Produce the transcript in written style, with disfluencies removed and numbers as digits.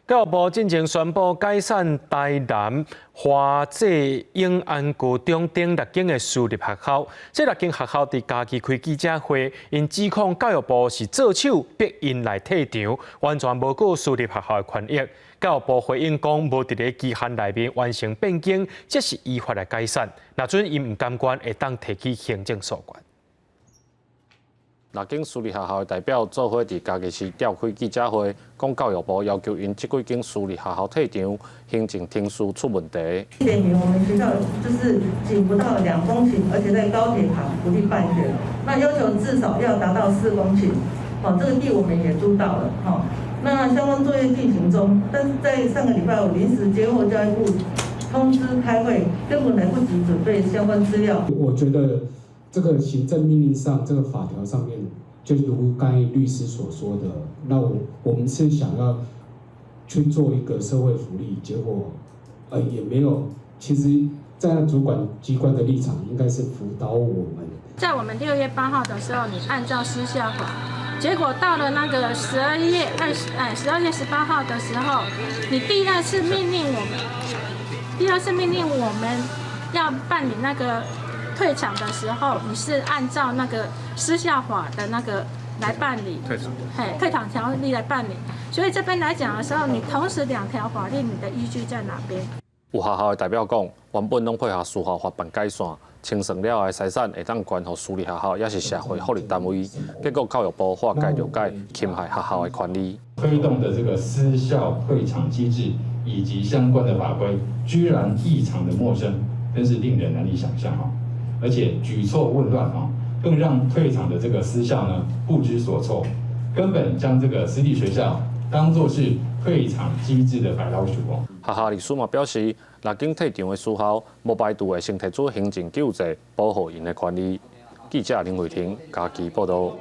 教育部进前宣布解散台南华济永安高中等6间的私立学校。这6间学校伫假期开记者会，因指控教育部是做手逼因来退场，完全无顾私立学校的权益。教育部回应讲，无伫咧期限内面完成变更，即是依法来解散。若准因唔甘愿，会当提起行政诉权。 6间私立学校的代表做伙伫假期时召开记者会，讲教育部要求因这几间私立学校退场，行政厅书出问题。1年我们学校就是仅不到2公顷，而且在高铁旁不立办学，那要求至少要达到4公顷。这个地我们也租到了，那相关作业进行中，但是在上个礼拜5临时接获教育部通知开会，根本来不及准备相关资料。我觉得。 这个行政命令上，这个法条上面，就如刚才律师所说的，那我们是想要去做一个社会福利，结果也没有。其实，在主管机关的立场，应该是辅导我们。在我们6月8号的时候，你按照私校法，结果到了那个12月18号的时候，你第二次命令我们要办理那个。 退场的时候，你是按照那个私校法的那个来办理，退场条例来办理。所以这边来讲的时候，你同时2条法律，你的依据在哪边？有学校的代表讲，原本拢配合司法法办解散，清算了的财产会当关乎私立学校，也是社会福利单位。结果教育部化解了解，侵害学校的权利。推动的这个私校退场机制以及相关的法规，居然异常的陌生，真是令人难以想象啊！ 而且举措混乱更让退场的这个私校呢不知所措，根本将这个私立学校当作是退场机制的白老鼠学校律师嘛表示，6间退场的私校无排除会先提出行政救济，保护因的权利。记者林伟霆，家己报道。